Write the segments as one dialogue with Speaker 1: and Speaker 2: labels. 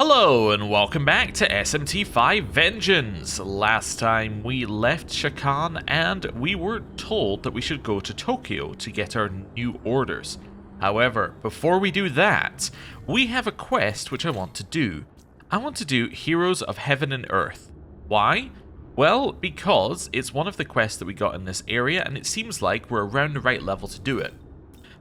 Speaker 1: Hello and welcome back to SMT5 Vengeance. Last time we left Shakan and we were told that we should go to Tokyo to get our new orders. However, before we do that, we have a quest which I want to do. I want to do Heroes of Heaven and Earth. Why? Well, because it's one of the quests that we got in this area and it seems like we're around the right level to do it.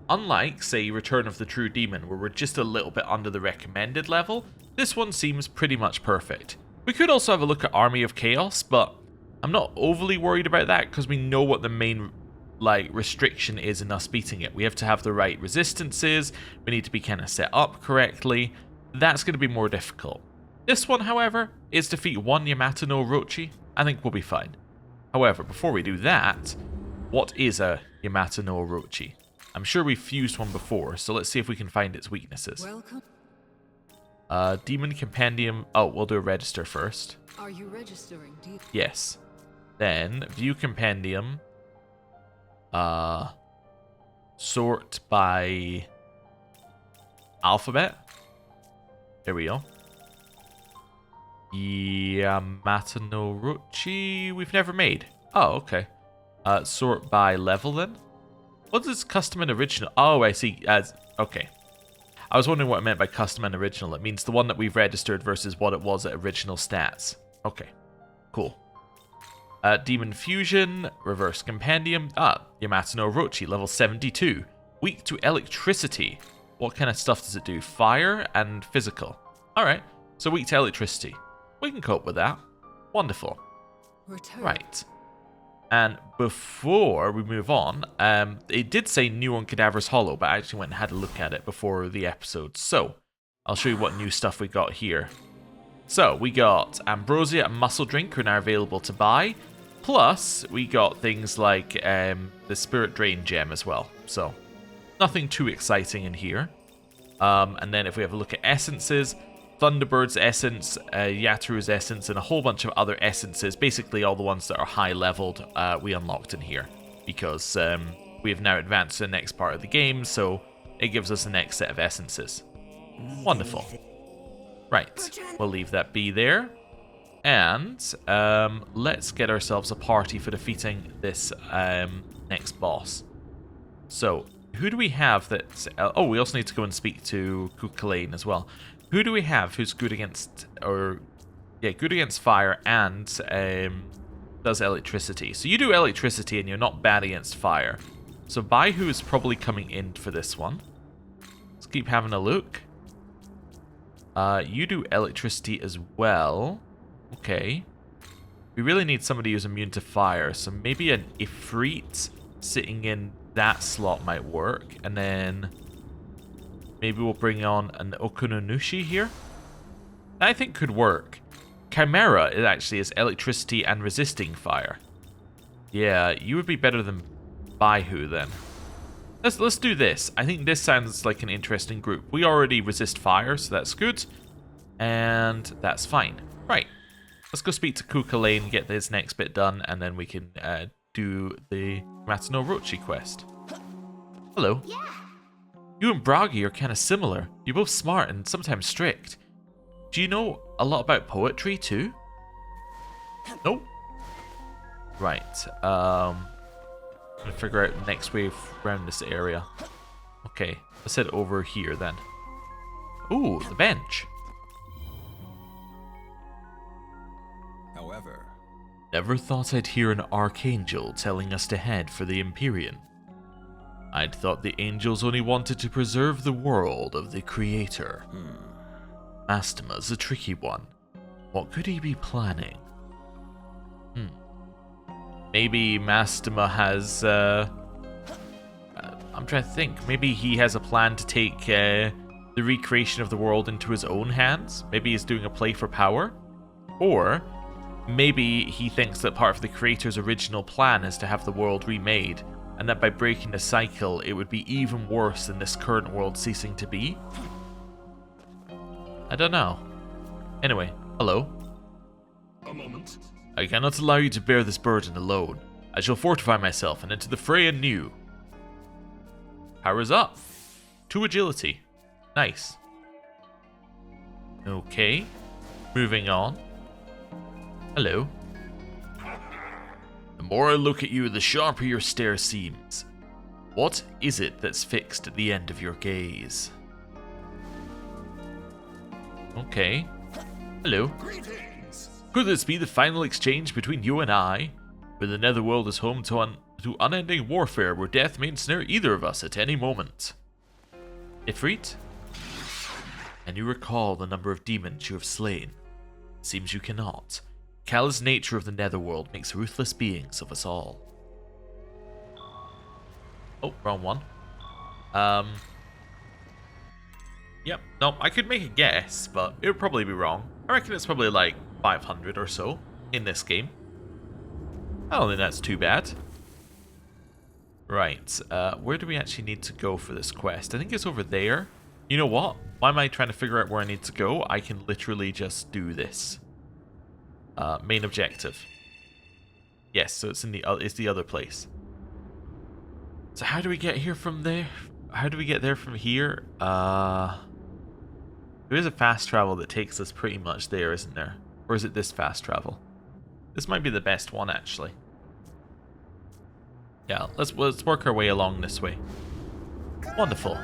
Speaker 1: Unlike, say, Return of the True Demon, where we're just a little bit under the recommended level, this one seems pretty much perfect. We could also have a look at Army of Chaos, but I'm not overly worried about that because we know what the main restriction is in us beating it. We have to have the right resistances, we need to be kind of set up correctly. That's going to be more difficult. This one, however, is defeat one Yamato no Orochi. I think we'll be fine. However, before we do that, what is a Yamato no Orochi? I'm sure we've fused one before, so let's see if we can find its weaknesses.
Speaker 2: Welcome.
Speaker 1: Demon Compendium. Oh, we'll do a register first.
Speaker 2: Are you registering?
Speaker 1: Yes. Then, View Compendium. Sort by alphabet. There we go. Yamato no Orochi we've never made. Oh, okay. Sort by level then. What is custom and original? Oh, I see. Okay. I was wondering what it meant by custom and original. It means the one that we've registered versus what it was at original stats. Okay. Cool. Demon Fusion, Reverse Compendium. Yamato no Orochi, level 72. Weak to electricity. What kind of stuff does it do? Fire and physical. Alright. So weak to electricity. We can cope with that. Wonderful.
Speaker 2: Return.
Speaker 1: Right. And before we move on, it did say new on Cadaver's Hollow, but I actually went and had a look at it before the episode. So, I'll show you what new stuff we got here. So, we got Ambrosia and Muscle Drink are now available to buy. Plus, we got things like the Spirit Drain Gem as well. So, nothing too exciting in here. And then if we have a look at essences, Thunderbird's essence, Yaturu's essence, and a whole bunch of other essences, basically all the ones that are high leveled, we unlocked in here. Because we have now advanced to the next part of the game, so it gives us the next set of essences. Wonderful. Right, we'll leave that be there. And let's get ourselves a party for defeating this next boss. So, who do we have that's... oh, we also need to go and speak to Kukulane as well. Who do we have who's good against, good against fire and does electricity? So you do electricity and you're not bad against fire. So Baihu is probably coming in for this one. Let's keep having a look. You do electricity as well. Okay. We really need somebody who's immune to fire. So maybe an Ifrit sitting in that slot might work. And then... maybe we'll bring on an Okunonushi here. That I think could work. Chimera is electricity and resisting fire. Yeah, you would be better than Baihu then. Let's do this. I think this sounds like an interesting group. We already resist fire, so that's good. And that's fine. Right. Let's go speak to Kukulane, get this next bit done, and then we can do the Yamato no Orochi quest. Hello.
Speaker 2: Yeah.
Speaker 1: You and Bragi are kind of similar. You're both smart and sometimes strict. Do you know a lot about poetry too? Nope. Right. I'm gonna figure out the next way around this area. Okay, let's head over here then. Ooh, the bench.
Speaker 3: However,
Speaker 1: never thought I'd hear an archangel telling us to head for the Empyrean. I'd thought the angels only wanted to preserve the world of the creator. Mastema's a tricky one. What could he be planning? Maybe Mastema has, I'm trying to think. Maybe he has a plan to take the recreation of the world into his own hands? Maybe he's doing a play for power? Or maybe he thinks that part of the creator's original plan is to have the world remade, and that by breaking the cycle, it would be even worse than this current world ceasing to be? I don't know. Anyway, hello.
Speaker 3: a moment.
Speaker 1: I cannot allow you to bear this burden alone. I shall fortify myself and enter the fray anew. Powers up. 2 agility. Nice. Okay. Moving on. Hello. The more I look at you, the sharper your stare seems. What is it that's fixed at the end of your gaze? Okay. Hello.
Speaker 3: Greetings.
Speaker 1: Could this be the final exchange between you and I? Where the netherworld is home to unending warfare where death may ensnare either of us at any moment. Ifrit? And you recall the number of demons you have slain? Seems you cannot. Callous nature of the netherworld makes ruthless beings of us all. Oh, wrong one. Yep, no, I could make a guess, but it would probably be wrong. I reckon it's probably like 500 or so in this game. I don't think that's too bad. Right, where do we actually need to go for this quest? I think it's over there. You know what? Why am I trying to figure out where I need to go? I can literally just do this. Main objective. Yes, so it's in the other place. So how do we get here from there? How do we get there from here? There is a fast travel that takes us pretty much there, isn't there? Or is it this fast travel? This might be the best one, actually. Yeah, let's work our way along this way. Wonderful.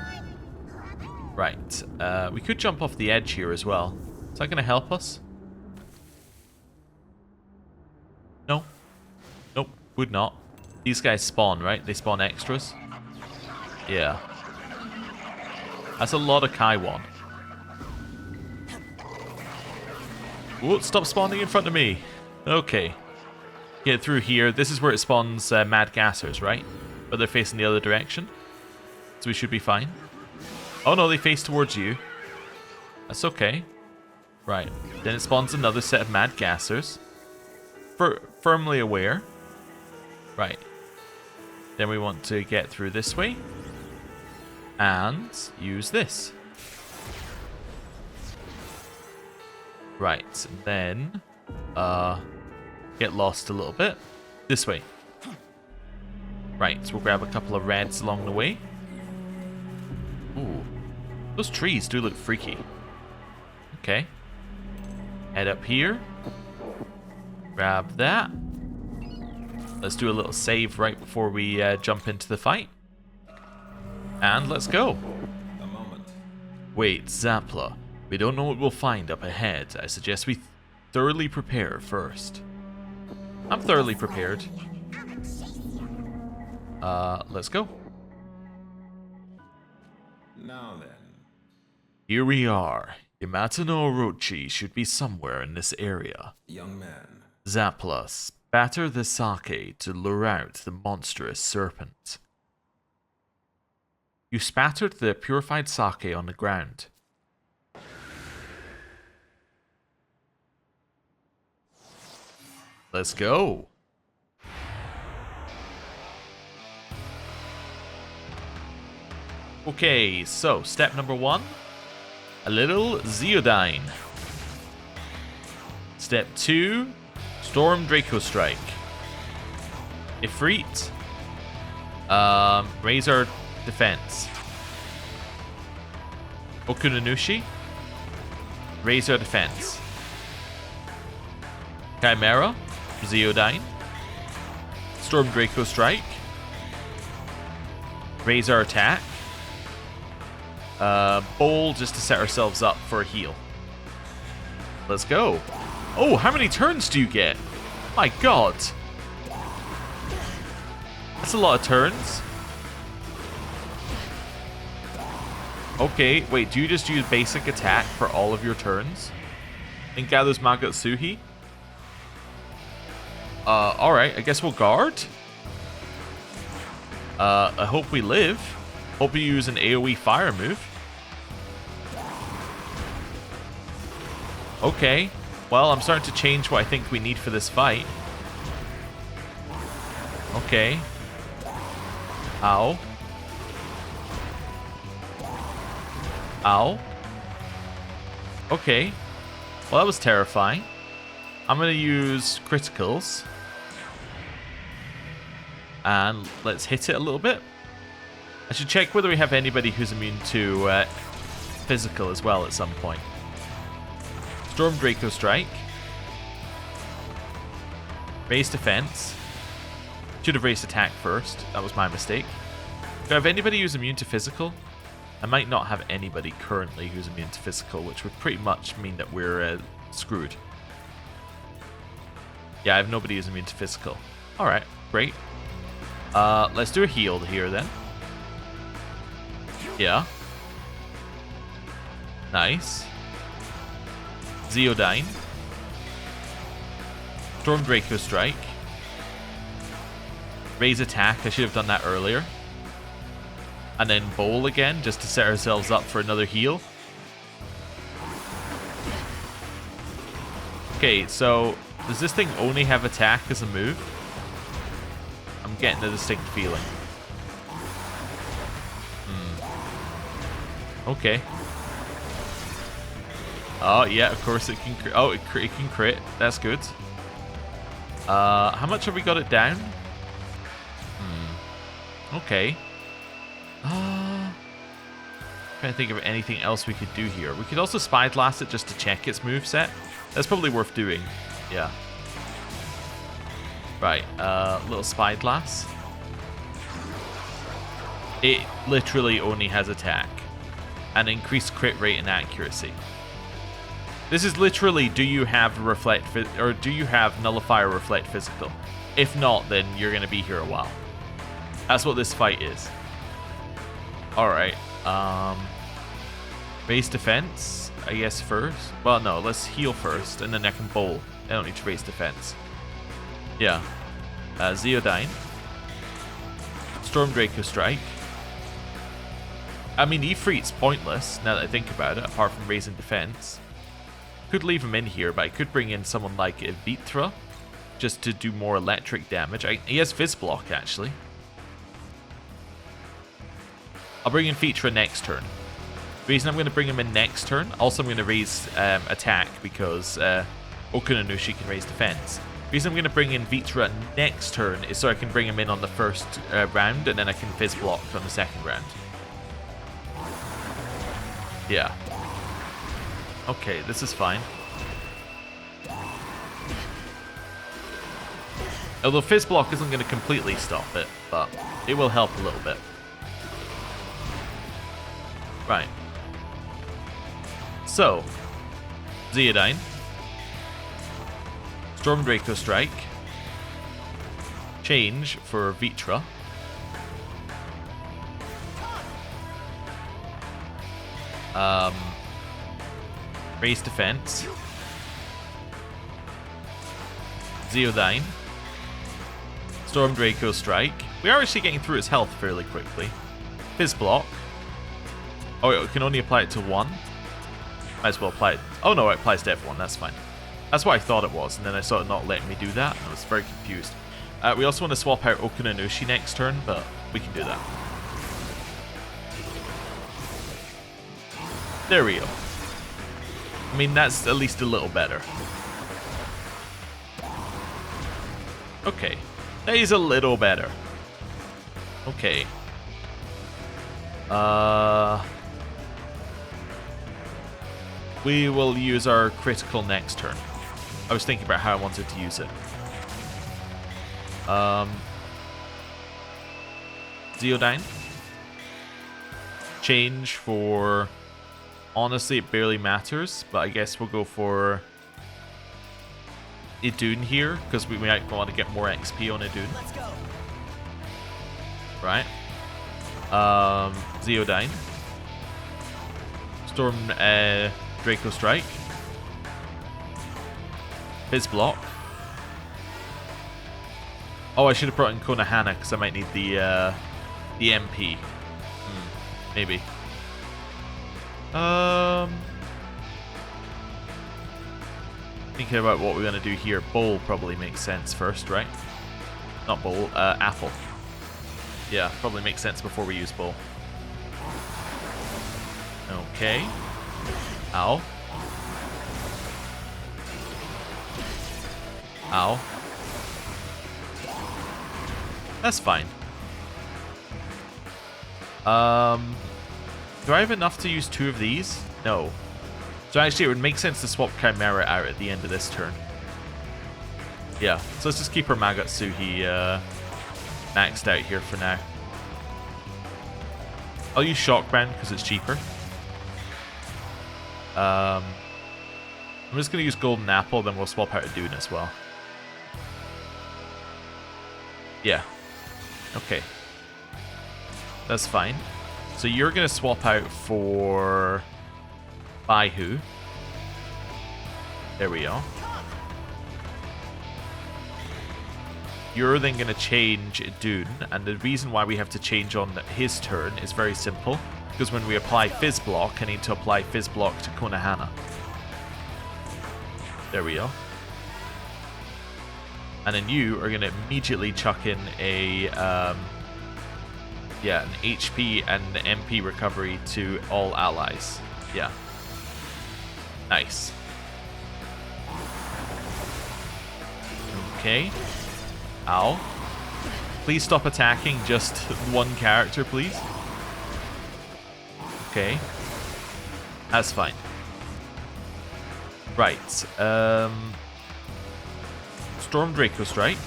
Speaker 1: Right, we could jump off the edge here as well. Is that going to help us? No. Nope, would not. These guys spawn, right? They spawn extras. Yeah. That's a lot of Kaiwan. Whoa, stop spawning in front of me. Okay. Get through here. This is where it spawns mad gassers, right? But they're facing the other direction. So we should be fine. Oh no, they face towards you. That's okay. Right. Then it spawns another set of mad gassers. Firmly aware. Right. Then we want to get through this way. And use this. Right. Then get lost a little bit. This way. Right, so we'll grab a couple of reds along the way. Ooh. Those trees do look freaky. Okay. Head up here. Grab that. Let's do a little save right before we jump into the fight. And let's go.
Speaker 3: A moment.
Speaker 1: Wait, Zapla. We don't know what we'll find up ahead. I suggest we thoroughly prepare first. I'm thoroughly prepared. Let's go.
Speaker 3: Now then.
Speaker 1: Here we are. Yamato no Orochi should be somewhere in this area.
Speaker 3: Young man.
Speaker 1: Zapla, spatter the sake to lure out the monstrous serpent. You spattered the purified sake on the ground. Let's go. Okay, so step number 1. A little Zeodyne. Step 2. Storm Draco Strike. Ifrit. Razor Defense. Okunanushi. Razor Defense. Chimera. Zeodyne. Storm Draco Strike. Razor Attack. Bowl just to set ourselves up for a heal. Let's go. Oh, how many turns do you get? My god. That's a lot of turns. Okay, wait, do you just use basic attack for all of your turns? And gathers Magatsuhi? Alright, I guess we'll guard. I hope we live. Hope you use an AoE fire move. Okay. Well, I'm starting to change what I think we need for this fight. Okay. Ow. Ow. Okay. Well, that was terrifying. I'm going to use criticals. And let's hit it a little bit. I should check whether we have anybody who's immune to physical as well at some point. Storm Draco Strike. Raise defense. Should have raised attack first. That was my mistake. Do I have anybody who's immune to physical? I might not have anybody currently who's immune to physical, which would pretty much mean that we're screwed. Yeah, I have nobody who's immune to physical. Alright, great. Let's do a heal here then. Yeah. Nice. Zeodyne. Storm Draco Strike. Raise attack. I should have done that earlier. And then bowl again, just to set ourselves up for another heal. Okay, so does this thing only have attack as a move? I'm getting a distinct feeling. Okay. Oh, yeah, of course it can crit. Oh, it can crit. That's good. How much have we got it down? Okay. Trying to think of anything else we could do here. We could also Spyglass it just to check its moveset. That's probably worth doing. Yeah. Right, little Spyglass. It literally only has attack. And increased crit rate and accuracy. This is literally, do you have or do you have Nullify or Reflect Physical? If not, then you're going to be here a while. That's what this fight is. Alright, base defense, I guess, first. Well, no, let's heal first, and then I can bowl. I don't need to raise defense. Yeah. Zeodyne. Storm Draco Strike. I mean, Ifrit's pointless, now that I think about it, apart from raising defense. Could leave him in here, but I could bring in someone like Vitra, just to do more electric damage. He has Fizz Block, actually. I'll bring in Vitra next turn. The reason I'm going to bring him in next turn, also I'm going to raise attack because Okunanushi can raise defense. The reason I'm going to bring in Vitra next turn is so I can bring him in on the first round, and then I can Fizz Block on the second round. Yeah. Okay, this is fine. Although Fizz Block isn't going to completely stop it, but it will help a little bit. Right. So, Zeodyne. Storm Draco Strike. Change for Vitra. Raise defense. Zeodyne. Storm Draco Strike. We are actually getting through its health fairly quickly. Fizz Block. Oh, it can only apply it to one. Might as well apply it. Oh no, it applies to everyone. That's fine. That's what I thought it was, and then I saw it not letting me do that, and I was very confused. We also want to swap out Okunanushi next turn, but we can do that. There we go. I mean, that's at least a little better. Okay. That is a little better. Okay. We will use our critical next turn. I was thinking about how I wanted to use it. Zeodyne. Change for... Honestly, it barely matters, but I guess we'll go for Idun here, because we might want to get more XP on Idun.
Speaker 4: Let's go.
Speaker 1: Right. Zeodyne. Storm Draco Strike. Fizz Block. Oh, I should have brought in Konohana because I might need the MP. Maybe. Thinking about what we're going to do here. Bowl probably makes sense first, right? Not bowl, apple. Yeah, probably makes sense before we use bowl. Okay. Ow. Ow. That's fine. Do I have enough to use two of these? No. So actually, it would make sense to swap Chimera out at the end of this turn. Yeah, so let's just keep our Magatsuhi maxed out here for now. I'll use Shockbrand because it's cheaper. I'm just going to use Golden Apple, then we'll swap out a Dune as well. Yeah. Okay. That's fine. So you're going to swap out for Baihu. There we go. You're then going to change Dune, and the reason why we have to change on his turn is very simple, because when we apply Fizz Block, I need to apply Fizz Block to Konohana. There we go. And then you are going to immediately chuck in a, an HP and MP recovery to all allies. Yeah. Nice. Okay. Ow. Please stop attacking just one character, please. Okay. That's fine. Right. Storm Draco Strike.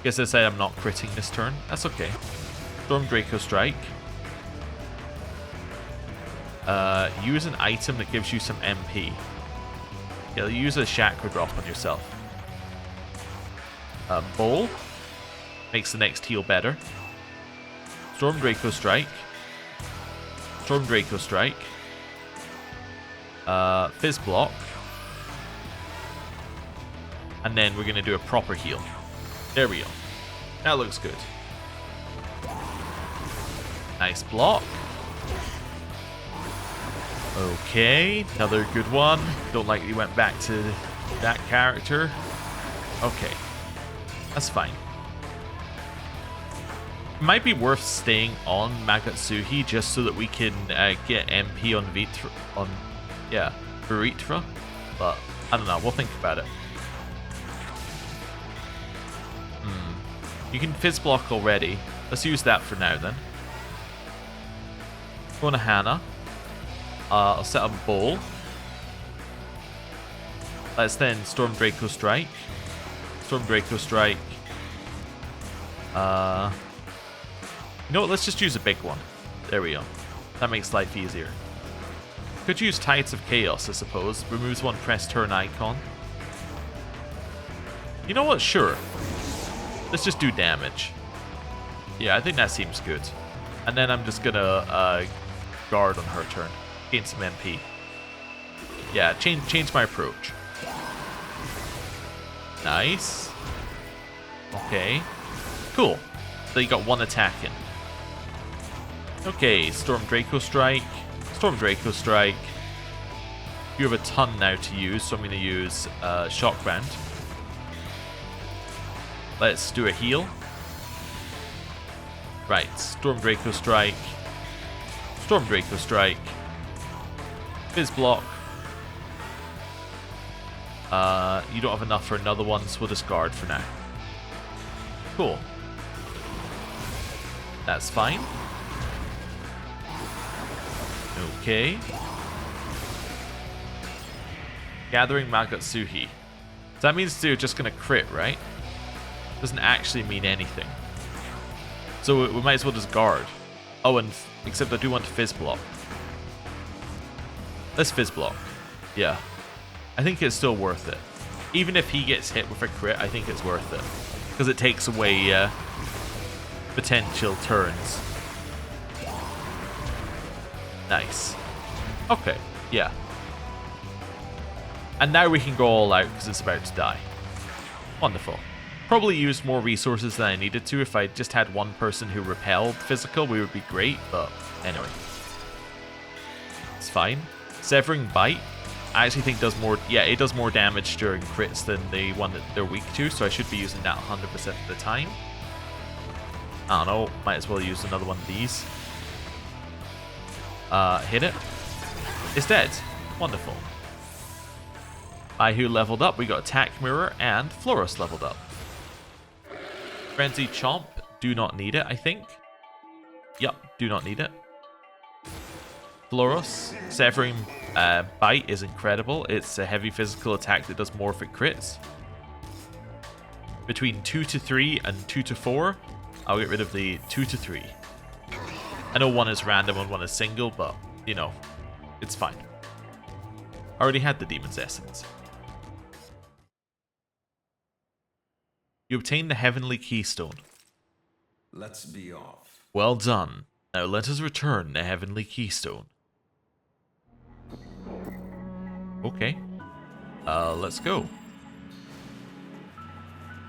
Speaker 1: Guess I say I'm not critting this turn. That's okay. Storm Draco Strike. Use an item that gives you some MP. Yeah, use a Chakra Drop on yourself. Bowl. Makes the next heal better. Storm Draco Strike. Storm Draco Strike. Fizz Block. And then we're going to do a proper heal. There we go. That looks good. Nice block. Okay, another good one. Don't like that he went back to that character. Okay, that's fine. It might be worth staying on Magatsuhi just so that we can get MP on Veritra. But I don't know, we'll think about it. You can Fizz Block already. Let's use that for now then. Konohana. I'll set up Bowl. Let's then Storm Draco Strike. Storm Draco Strike. You know what? Let's just use a big one. There we go. That makes life easier. Could use Tides of Chaos, I suppose. Removes one press turn icon. You know what? Sure. Let's just do damage. Yeah, I think that seems good. And then I'm just gonna guard on her turn. Gain some MP. Yeah, change my approach. Nice. Okay. Cool. So you got one attack in. Okay, Storm Draco Strike. Storm Draco Strike. You have a ton now to use, so I'm going to use Shock Band. Let's do a heal. Right, Storm Draco Strike. Storm Draco Strike. Fizz Block. You don't have enough for another one, so we'll just guard for now. Cool. That's fine. Okay. Gathering Magatsuhi. So that means they're just going to crit, right? Doesn't actually mean anything. So we might as well just guard. Oh, and except I do want to Fizz Block. Let's Fizz Block. Yeah. I think it's still worth it. Even if he gets hit with a crit, I think it's worth it. Because it takes away potential turns. Nice. Okay, yeah. And now we can go all out because it's about to die. Wonderful. Probably used more resources than I needed to. If I just had one person who repelled physical, we would be great, but anyway. It's fine. Severing Bite, I actually think does more, yeah, it does more damage during crits than the one that they're weak to, so I should be using that 100% of the time. I don't know, might as well use another one of these. Hit it. It's dead. Wonderful. Baihu leveled up, we got Attack Mirror, and Florus leveled up. Frenzy Chomp, do not need it, I think. Yep, do not need it. Floros. Severing Bite is incredible. It's a heavy physical attack that does morphic crits. Between 2 to 3 and 2 to 4, I'll get rid of the 2 to 3. I know one is random and one is single, but, you know, it's fine. I already had the Demon's Essence. You obtained the Heavenly Keystone.
Speaker 3: Let's be off.
Speaker 1: Well done. Now let us return the Heavenly Keystone. Okay. Let's go.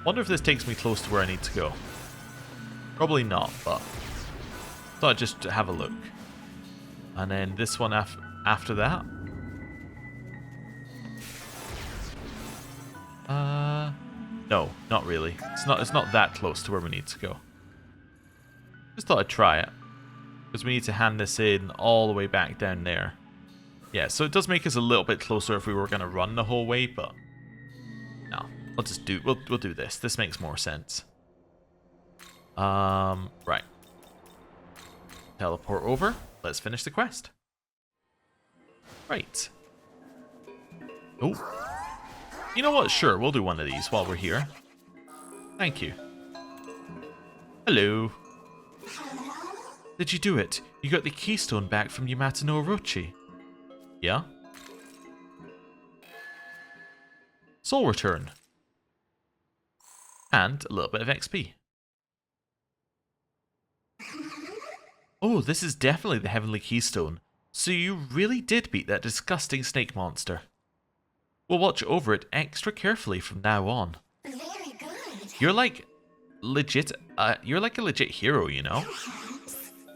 Speaker 1: Wonder if this takes me close to where I need to go. Probably not, but thought I'd just have a look. And then this one after that. No, not really. It's not that close to where we need to go. Just thought I'd try it. Because we need to hand this in all the way back down there. Yeah, so it does make us a little bit closer if we were going to run the whole way, but no. We'll do this. This makes more sense. Right. Teleport over. Let's finish the quest. Right. Oh. You know what? Sure, we'll do one of these while we're here. Thank you. Hello. Did you do it? You got the keystone back from Yamato no Orochi. Yeah? Soul return. And a little bit of XP. Oh, this is definitely the Heavenly Keystone. So you really did beat that disgusting snake monster. We'll watch over it extra carefully from now on.
Speaker 4: Very good.
Speaker 1: You're like a legit hero, you know?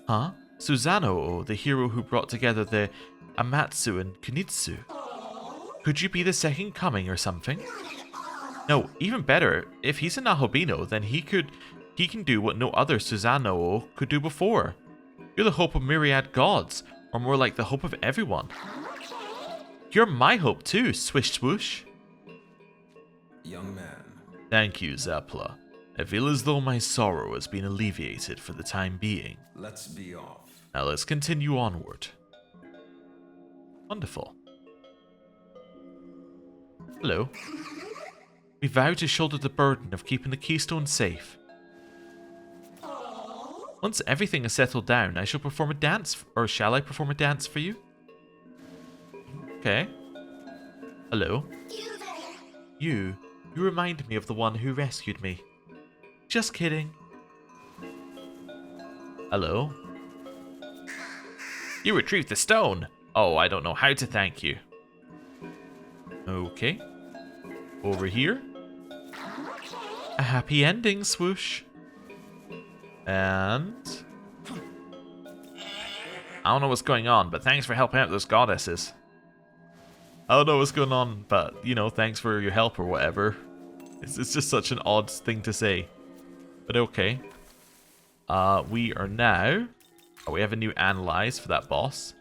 Speaker 1: Huh? Susanoo, the hero who brought together the Amatsu and Kunitsu. Could you be the second coming or something? No, even better, if he's a Nahobino, then he can do what no other Susanoo could do before. You're the hope of myriad gods, or more like the hope of everyone. You're my hope too, swish swoosh.
Speaker 3: Young man.
Speaker 1: Thank you, Zapla. I feel as though my sorrow has been alleviated for the time being.
Speaker 3: Let's be off.
Speaker 1: Now let's continue onward. Wonderful. Hello. We vow to shoulder the burden of keeping the keystone safe. Once everything is settled down, I shall perform a dance, or shall I perform a dance for you? Okay. Hello. You remind me of the one who rescued me. Just kidding. Hello. You retrieved the stone. Oh, I don't know how to thank you. Okay. Over here. A happy ending, swoosh. And I don't know what's going on, but thanks for helping out those goddesses. I don't know what's going on, but, you know, thanks for your help or whatever. It's just such an odd thing to say. But okay. We are now... Oh, we have a new analyze for that boss.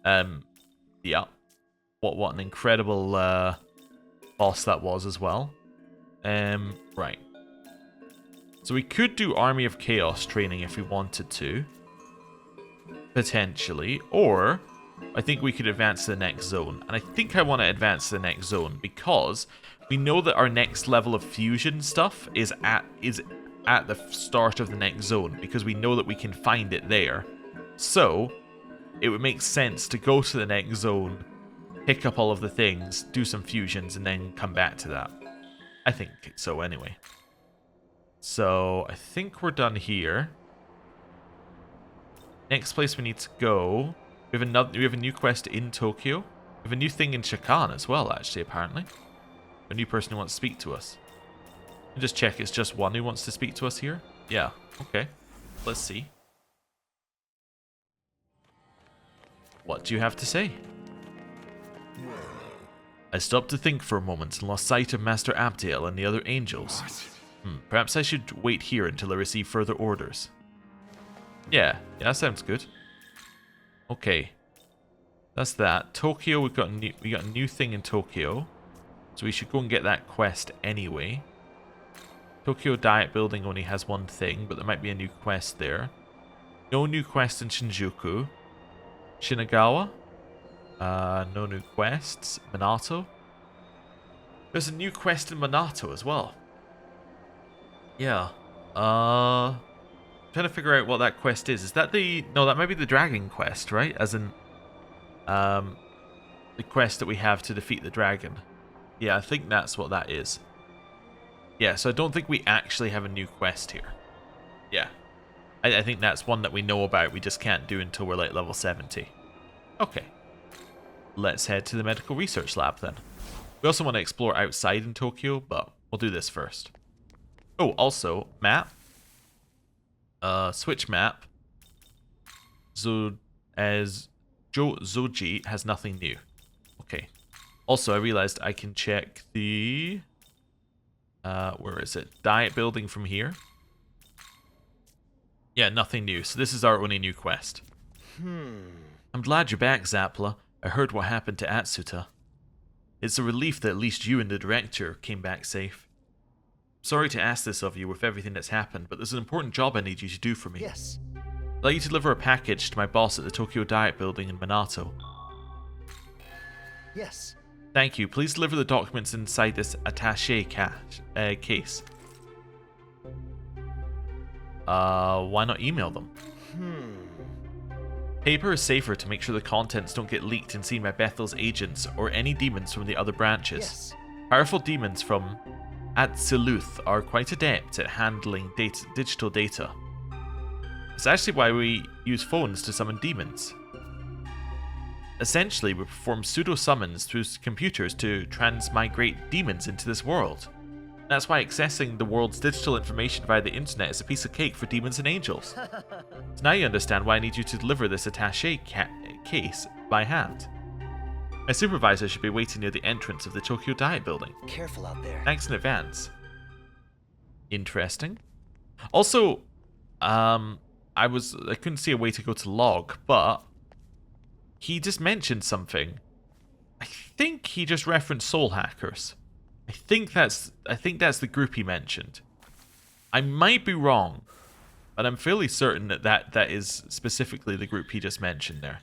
Speaker 1: Yeah. What an incredible boss that was as well. Right. So we could do Army of Chaos training if we wanted to. Potentially. Or I think we could advance to the next zone. And I think I want to advance to the next zone because we know that our next level of fusion stuff is at the start of the next zone because we know that we can find it there. So it would make sense to go to the next zone, pick up all of the things, do some fusions, and then come back to that. I think so anyway. So I think we're done here. Next place we need to go. We have a new quest in Tokyo. We have a new thing in Shakan as well, actually, apparently. A new person who wants to speak to us. Just check, it's just one who wants to speak to us here? Yeah, okay. Let's see. What do you have to say? I stopped to think for a moment and lost sight of Master Abdiel and the other angels. Perhaps I should wait here until I receive further orders. Yeah, that sounds good. Okay. That's that. Tokyo, we got a new thing in Tokyo. So we should go and get that quest anyway. Tokyo Diet Building only has one thing, but there might be a new quest there. No new quest in Shinjuku. Shinagawa. No new quests. Minato. There's a new quest in Minato as well. Yeah. Trying to figure out what that quest is. Is that the... No, that might be the dragon quest, right? As in... the quest that we have to defeat the dragon. Yeah, I think that's what that is. Yeah, so I don't think we actually have a new quest here. Yeah. I think that's one that we know about. We just can't do until we're like level 70. Okay. Let's head to the medical research lab then. We also want to explore outside in Tokyo, but we'll do this first. Oh, also, map. Switch map. Zoji has nothing new. Okay. Also, I realized I can check the... where is it? Diet building from here. Yeah, nothing new. So this is our only new quest. I'm glad you're back, Zappla. I heard what happened to Atsuta. It's a relief that at least you and the director came back safe. Sorry to ask this of you with everything that's happened, but there's an important job I need you to do for me.
Speaker 4: Yes.
Speaker 1: I'd like you to deliver a package to my boss at the Tokyo Diet Building in Minato.
Speaker 4: Yes.
Speaker 1: Thank you. Please deliver the documents inside this attaché case. Why not email them? Paper is safer to make sure the contents don't get leaked and seen by Bethel's agents or any demons from the other branches.
Speaker 4: Yes.
Speaker 1: Powerful demons from Atziluth are quite adept at handling digital data. It's actually why we use phones to summon demons. Essentially, we perform pseudo-summons through computers to transmigrate demons into this world. That's why accessing the world's digital information via the internet is a piece of cake for demons and angels. So now you understand why I need you to deliver this attaché case by hand. My supervisor should be waiting near the entrance of the Tokyo Diet Building.
Speaker 4: Careful out there.
Speaker 1: Thanks in advance. Interesting. Also, I couldn't see a way to go to log, but he just mentioned something. I think he just referenced soul hackers. I think that's the group he mentioned. I might be wrong, but I'm fairly certain that is specifically the group he just mentioned there.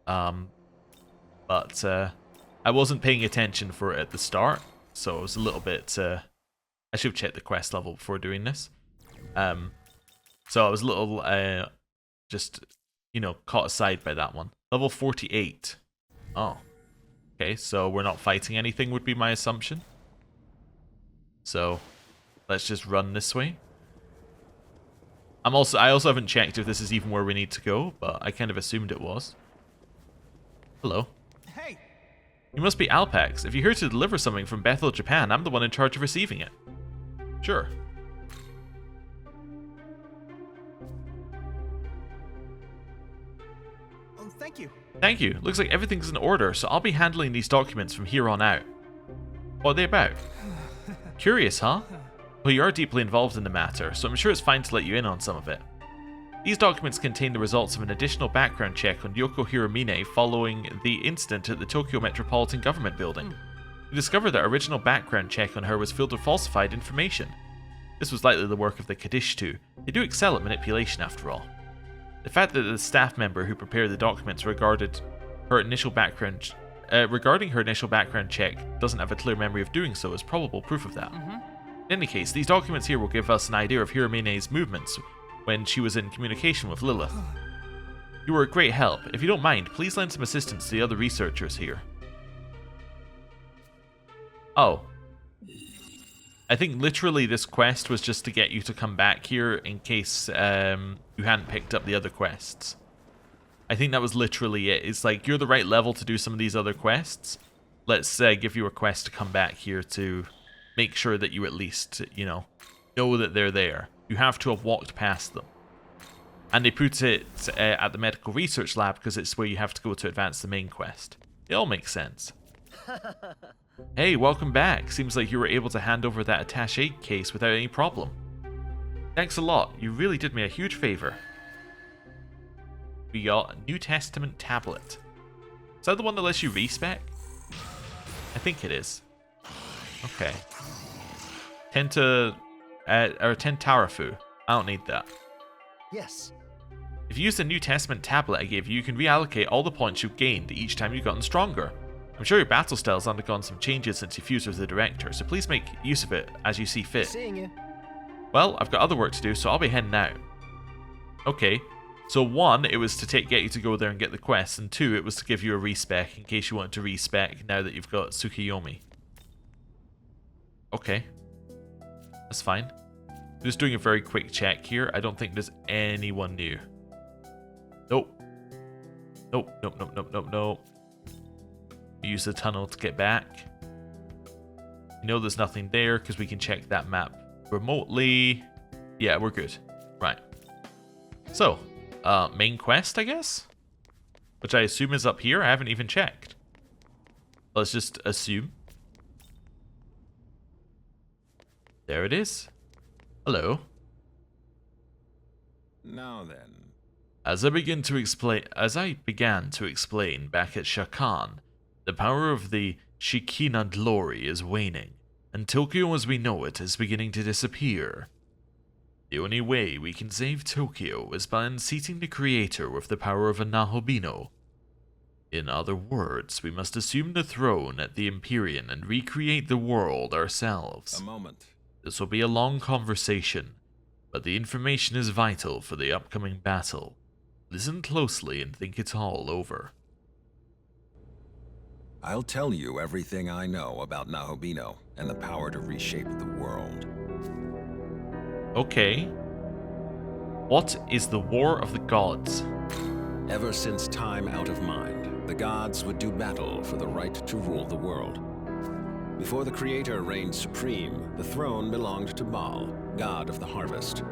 Speaker 1: But I wasn't paying attention for it at the start, so it was a little bit... I should have checked the quest level before doing this. So I was a little, just, caught aside by that one. Level 48. Oh. Okay, so we're not fighting anything would be my assumption. So, let's just run this way. I also haven't checked if this is even where we need to go, but I kind of assumed it was. Hello.
Speaker 4: Hey!
Speaker 1: You must be Alpax. If you're here to deliver something from Bethel, Japan, I'm the one in charge of receiving it. Sure.
Speaker 4: Thank you.
Speaker 1: Thank you. Looks like everything's in order, so I'll be handling these documents from here on out. What are they about? Curious, huh? Well, you are deeply involved in the matter, so I'm sure it's fine to let you in on some of it. These documents contain the results of an additional background check on Yoko Hiromine following the incident at the Tokyo Metropolitan Government Building. We discovered that original background check on her was filled with falsified information. This was likely the work of the Kadishtu. They do excel at manipulation after all. The fact that the staff member who prepared the documents regarding her initial background check doesn't have a clear memory of doing so is probable proof of that. In any case, these documents here will give us an idea of Hiromine's movements when she was in communication with Lilith. You were a great help. If you don't mind, please lend some assistance to the other researchers here. Oh. I think literally this quest was just to get you to come back here in case you hadn't picked up the other quests. I think that was literally it. It's like, you're the right level to do some of these other quests. Let's give you a quest to come back here to make sure that you at least, know that they're there. You have to have walked past them. And they put it at the medical research lab because it's where you have to go to advance the main quest. It all makes sense. Hey, welcome back. Seems like you were able to hand over that attaché case without any problem. Thanks a lot. You really did me a huge favor. We got a New Testament tablet. Is that the one that lets you respec? I think it is. Okay. 10 Tarafu. I don't need that.
Speaker 4: Yes.
Speaker 1: If you use the New Testament tablet I gave you, you can reallocate all the points you've gained each time you've gotten stronger. I'm sure your battle style has undergone some changes since you fused with the director, so please make use of it as you see fit.
Speaker 4: Seeing you.
Speaker 1: Well, I've got other work to do, so I'll be heading out. Okay, so 1, it was to get you to go there and get the quest, and 2, it was to give you a respec in case you wanted to respec now that you've got Tsukiyomi. Okay, that's fine. Just doing a very quick check here. I don't think there's anyone new. Nope. Nope. Use the tunnel to get back. You know there's nothing there because we can check that map remotely. Yeah, we're good. Right. So, main quest, I guess? Which I assume is up here. I haven't even checked. Let's just assume. There it is. Hello.
Speaker 3: Now then.
Speaker 1: As I began to explain back at Shakan, the power of the Shekinah glory is waning, and Tokyo as we know it is beginning to disappear. The only way we can save Tokyo is by unseating the creator with the power of a Nahobino. In other words, we must assume the throne at the Empyrean and recreate the world ourselves.
Speaker 3: A moment.
Speaker 1: This will be a long conversation, but the information is vital for the upcoming battle. Listen closely and think it all over.
Speaker 3: I'll tell you everything I know about Nahobino and the power to reshape the world.
Speaker 1: Okay. What is the War of the Gods?
Speaker 3: Ever since time out of mind, the gods would do battle for the right to rule the world. Before the Creator reigned supreme, the throne belonged to Baal, god of the harvest.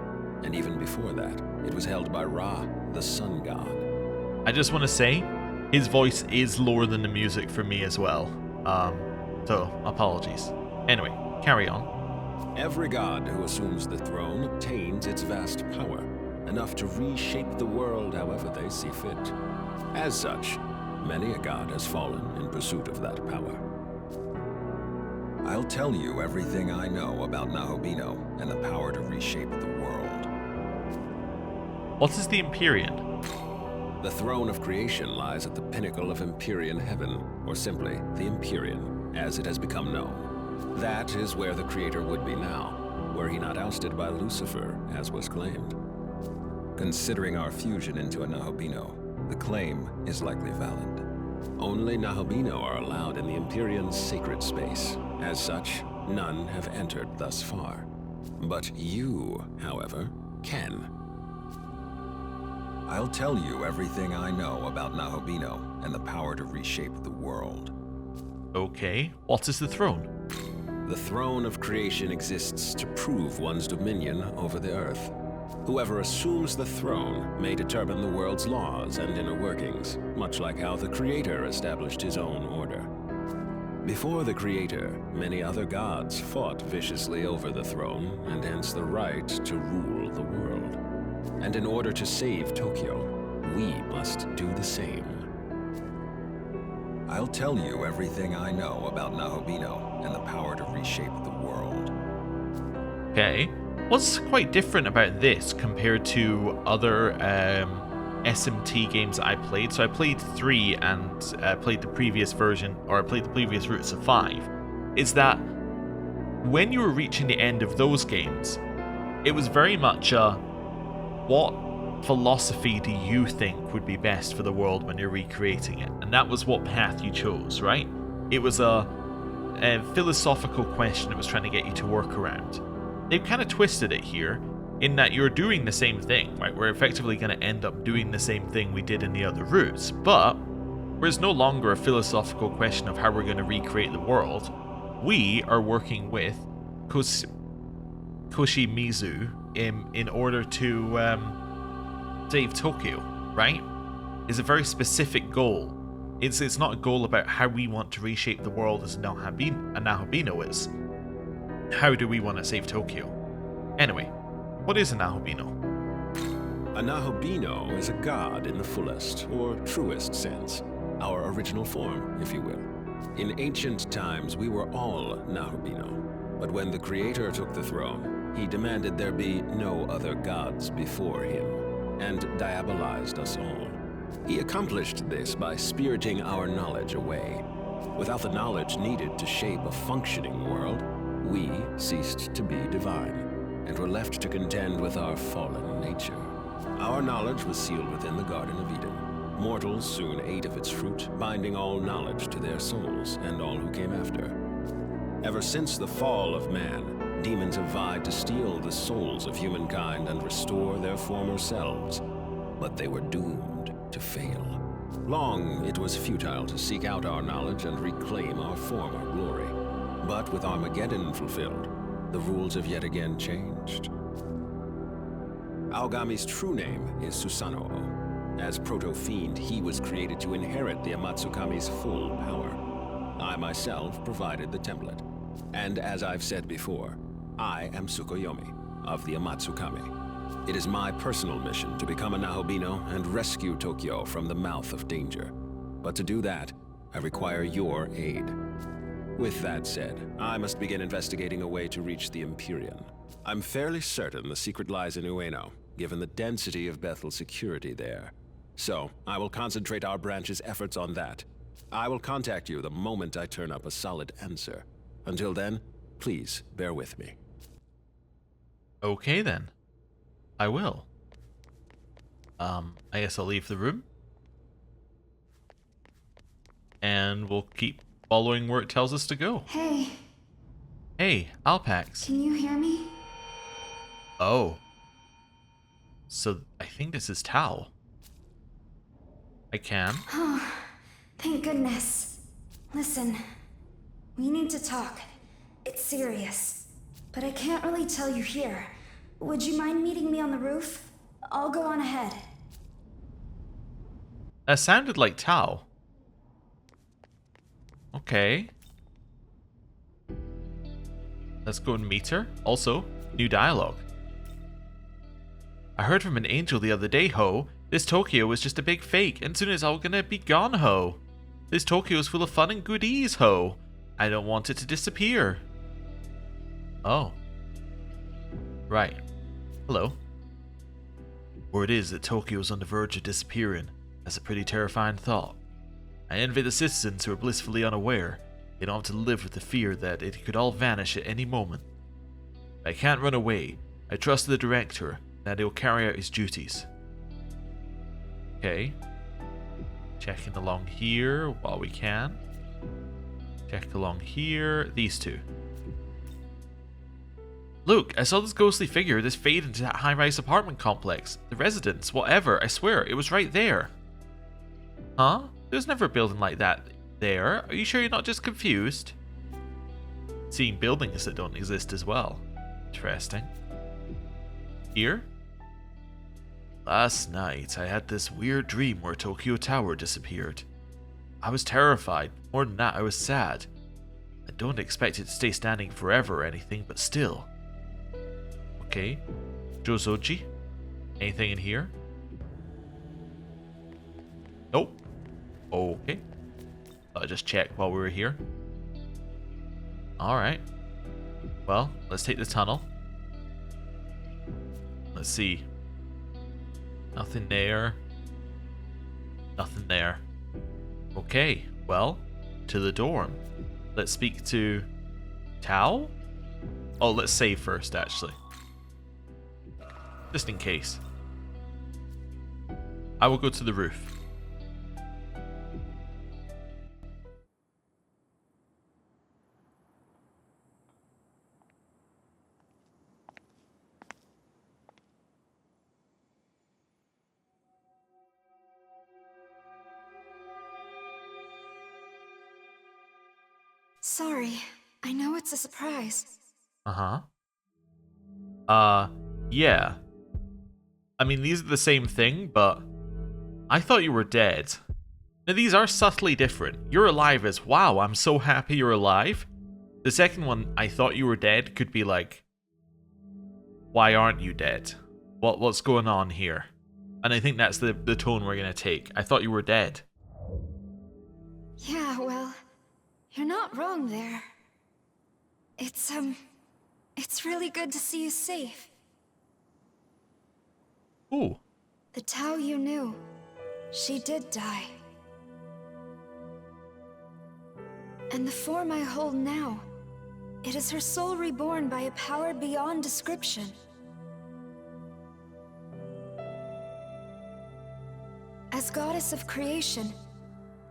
Speaker 3: And even before that, it was held by Ra, the sun god.
Speaker 1: I just want to say, his voice is lower than the music for me as well. So, apologies. Anyway, carry on.
Speaker 3: Every god who assumes the throne obtains its vast power, enough to reshape the world however they see fit. As such, many a god has fallen in pursuit of that power. I'll tell you everything I know about Nahobino and the power to reshape the world.
Speaker 1: What is the Empyrean?
Speaker 3: The throne of creation lies at the pinnacle of Empyrean heaven, or simply the Empyrean, as it has become known. That is where the Creator would be now, were he not ousted by Lucifer, as was claimed. Considering our fusion into a Nahobino, the claim is likely valid. Only Nahobino are allowed in the Empyrean's sacred space. As such, none have entered thus far. But you, however, can. I'll tell you everything I know about Nahobino and the power to reshape the world.
Speaker 1: Okay, what is the throne?
Speaker 3: The throne of creation exists to prove one's dominion over the earth. Whoever assumes the throne may determine the world's laws and inner workings, much like how the Creator established his own order. Before the Creator, many other gods fought viciously over the throne, and hence the right to rule the world. And in order to save Tokyo, we must do the same. I'll tell you everything I know about Nahobino and the power to reshape the world.
Speaker 1: Okay. What's quite different about this compared to other SMT games that I played? So I played 3 and played the previous version, or I played the previous routes of 5, is that when you were reaching the end of those games, it was very much a, what philosophy do you think would be best for the world when you're recreating it? And that was what path you chose, right? It was a philosophical question that was trying to get you to work around. They've kind of twisted it here in that you're doing the same thing, right? We're effectively going to end up doing the same thing we did in the other routes, but there's no longer a philosophical question of how we're going to recreate the world. We are working with Koshimizu in order to save Tokyo, right? It's a very specific goal. It's not a goal about how we want to reshape the world as a Nahobino is. How do we want to save Tokyo? Anyway, what is a Nahobino?
Speaker 3: A Nahobino is a god in the fullest, or truest sense. Our original form, if you will. In ancient times, we were all Nahobino. But when the Creator took the throne, he demanded there be no other gods before him. and diabolized us all. He accomplished this by spiriting our knowledge away. Without the knowledge needed to shape a functioning world, we ceased to be divine, and were left to contend with our fallen nature. Our knowledge was sealed within the Garden of Eden. Mortals soon ate of its fruit, binding all knowledge to their souls and all who came after. Ever since the fall of man, demons have vied to steal the souls of humankind and restore their former selves, but they were doomed to fail. Long it was futile to seek out our knowledge and reclaim our former glory. But with Armageddon fulfilled, the rules have yet again changed. Aogami's true name is Susanoo. As Proto-Fiend, he was created to inherit the Amatsukami's full power. I myself provided the template. And as I've said before, I am Tsukuyomi of the Amatsukami. It is my personal mission to become a Nahobino and rescue Tokyo from the mouth of danger. But to do that, I require your aid. With that said, I must begin investigating a way to reach the Empyrean. I'm fairly certain the secret lies in Ueno, given the density of Bethel's security there. So, I will concentrate our branch's efforts on that. I will contact you the moment I turn up a solid answer. Until then, please bear with me.
Speaker 1: Okay then. I will. I guess I'll leave the room. And we'll keep following where it tells us to go.
Speaker 5: Hey,
Speaker 1: Hey, Alpax.
Speaker 5: can you hear me?
Speaker 1: Oh. So, I think this is Tao. I can.
Speaker 5: Oh, thank goodness. Listen, we need to talk. It's serious. But I can't really tell you here. Would you mind meeting me on the roof? I'll go on ahead.
Speaker 1: That sounded like Tao. Okay. Let's go and meet her. Also, new dialogue. I heard from an angel the other day, ho. This Tokyo was just a big fake, and soon it's all gonna be gone, ho. This Tokyo is full of fun and goodies, ho. I don't want it to disappear. Oh. Right. Hello. Word is that Tokyo is on the verge of disappearing. That's a pretty terrifying thought. I envy the citizens who are blissfully unaware. They don't have to live with the fear that it could all vanish at any moment. I can't run away. I trust the director that he'll carry out his duties. Okay. Checking along here while we can. Check along here. These two. Look, I saw this ghostly figure just fade into that high-rise apartment complex. The residence, whatever, I swear, it was right there. Huh? There's never a building like that there. Are you sure you're not just confused? Seeing buildings that don't exist as well. Interesting. Here? Last night, I had this weird dream where Tokyo Tower disappeared. I was terrified. More than that, I was sad. I don't expect it to stay standing forever or anything, but still. Okay. Jozoji? Anything in here? Nope. Okay. I'll just check while we were here. Alright. Well, let's take the tunnel. Let's see. Nothing there. Nothing there. Okay, well, to the dorm. Let's speak to Tao? Oh, let's save first, actually. Just in case. I will go to the roof.
Speaker 5: Sorry, I know it's a surprise.
Speaker 1: Yeah. I mean, these are the same thing, but I thought you were dead. Now, these are subtly different. You're alive as, wow, I'm so happy you're alive. The second one, I thought you were dead, could be like, why aren't you dead? What's going on here? And I think that's the tone we're gonna take. I thought you were dead.
Speaker 5: Yeah, well, you're not wrong there. It's really good to see you safe.
Speaker 1: Ooh.
Speaker 5: The Tao you knew, she did die. And the form I hold now, it is her soul reborn by a power beyond description. As goddess of creation,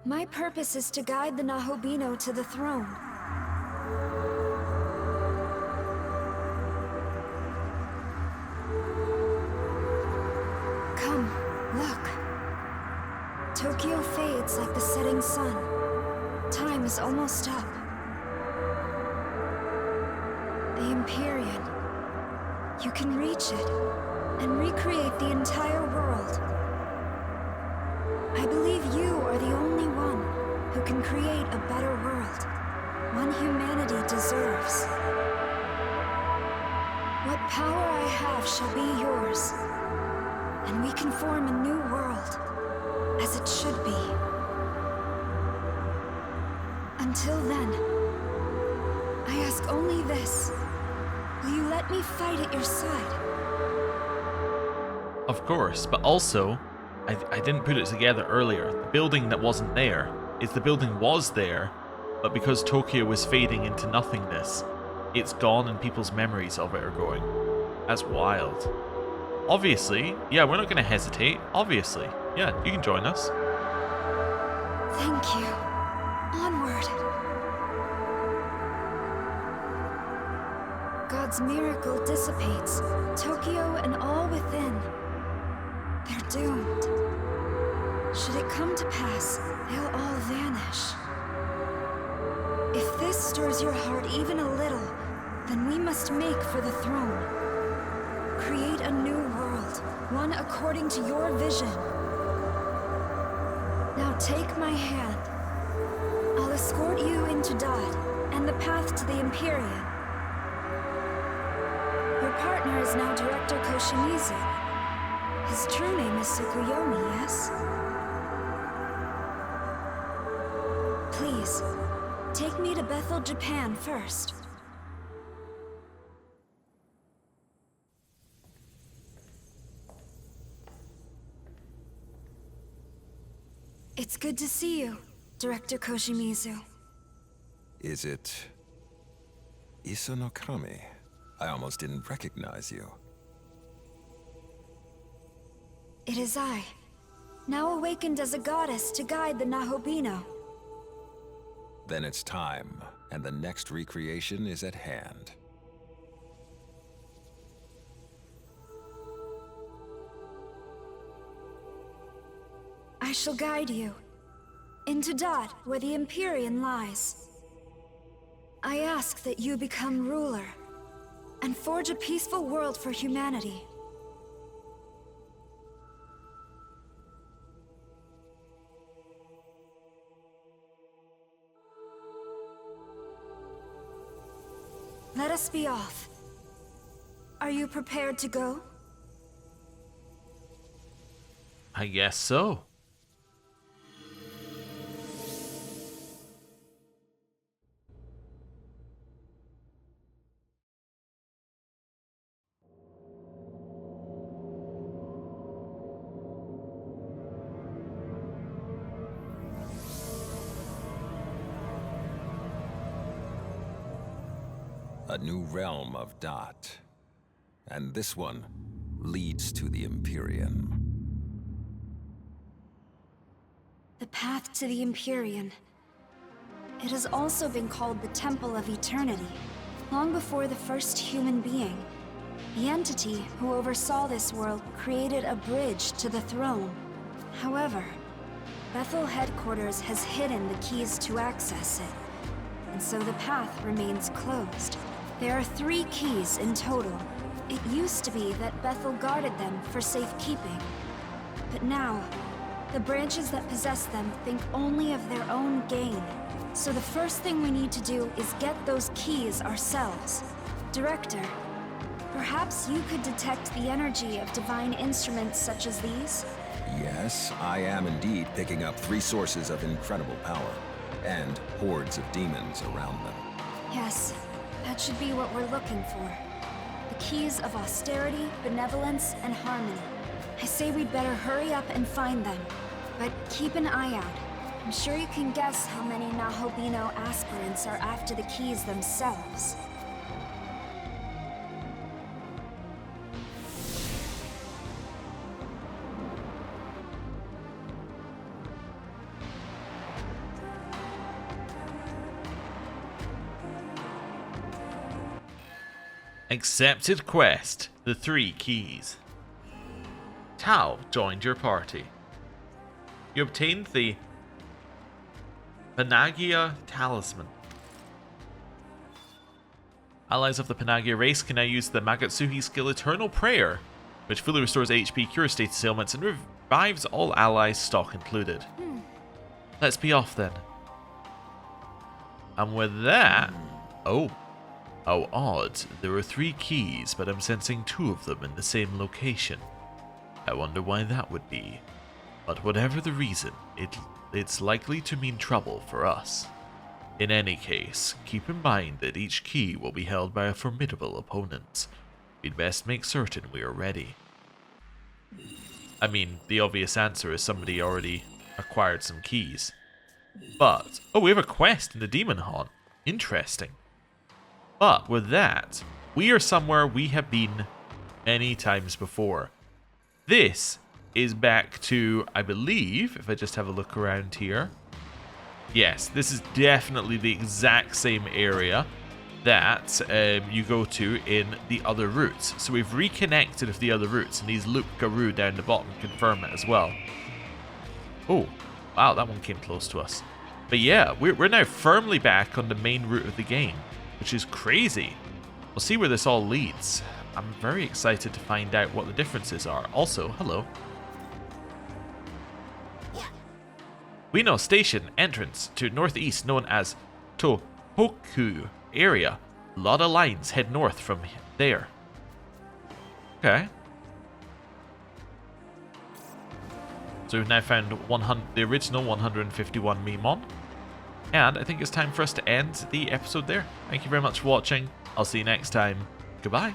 Speaker 5: my purpose is to guide the Nahobino to the throne. Come, look. Tokyo fades like the setting sun. Time is almost up. The Empyrean. You can reach it and recreate the entire world. I believe you are the only one who can create a better world, one humanity deserves. What power I have shall be yours, and we can form a new world, as it should be. Until then, I ask only this. Will you let me fight at your side?
Speaker 1: Of course, but also, I didn't put it together earlier. The building that wasn't there is the building was there, but because Tokyo was fading into nothingness, it's gone and people's memories of it are going. That's wild. Obviously, yeah, we're not going to hesitate. Obviously. Yeah, you can join us.
Speaker 5: Thank you. Onward. God's miracle dissipates Tokyo and all within. They're doomed. Should it come to pass, they'll all vanish. If this stirs your heart even a little, then we must make for the throne. Create a new world, one according to your vision. Now take my hand. I'll escort you into Dot and the path to the Empyrean. Your partner is now Director Koshimizu. His true name is Tsukuyomi, yes? Please, take me to Bethel, Japan first. It's good to see you, Director Koshimizu.
Speaker 3: Is it Isunokami? I almost didn't recognize you.
Speaker 5: It is I, now awakened as a goddess to guide the Nahobino.
Speaker 3: Then it's time, and the next recreation is at hand.
Speaker 5: I shall guide you into Dot, where the Empyrean lies. I ask that you become ruler and forge a peaceful world for humanity. Let us be off. Are you prepared to go?
Speaker 1: I guess so.
Speaker 3: A new realm of Dot. And this one leads to the Empyrean.
Speaker 5: The path to the Empyrean. It has also been called the Temple of Eternity. Long before the first human being, the entity who oversaw this world created a bridge to the throne. However, Bethel headquarters has hidden the keys to access it, and so the path remains closed. There are 3 keys in total. It used to be that Bethel guarded them for safekeeping, but now, the branches that possess them think only of their own gain. So the first thing we need to do is get those keys ourselves. Director, perhaps you could detect the energy of divine instruments such as these?
Speaker 3: Yes, I am indeed picking up 3 sources of incredible power, and hordes of demons around them.
Speaker 5: Yes, that should be what we're looking for. The keys of austerity, benevolence, and harmony. I say we'd better hurry up and find them. But keep an eye out. I'm sure you can guess how many Nahobino aspirants are after the keys themselves.
Speaker 1: Accepted quest. The 3 keys. Tao joined your party. You obtained the Panagia Talisman. Allies of the Panagia race can now use the Magatsuhi skill Eternal Prayer, which fully restores HP, cure status ailments, and revives all allies, stock included. Let's be off then. And with that... Oh. How odd. There are 3 keys, but I'm sensing 2 of them in the same location. I wonder why that would be. But whatever the reason, it's likely to mean trouble for us. In any case, keep in mind that each key will be held by a formidable opponent. We'd best make certain we are ready. I mean, the obvious answer is somebody already acquired some keys. But, oh, we have a quest in the Demon Haunt. Interesting. But with that, we are somewhere we have been many times before. This is back to, I believe, if I just have a look around here. Yes, this is definitely the exact same area that you go to in the other routes. So we've reconnected with the other routes, and these Loop Garou down the bottom confirm it as well. Oh, wow, that one came close to us. But yeah, we're now firmly back on the main route of the game, which is crazy. We'll see where this all leads. I'm very excited to find out what the differences are. Also, hello. Ueno Station entrance to northeast known as Tohoku area. A lot of lines head north from there. Okay. So we've now found the original 151 Mimon. And I think it's time for us to end the episode there. Thank you very much for watching. I'll see you next time. Goodbye.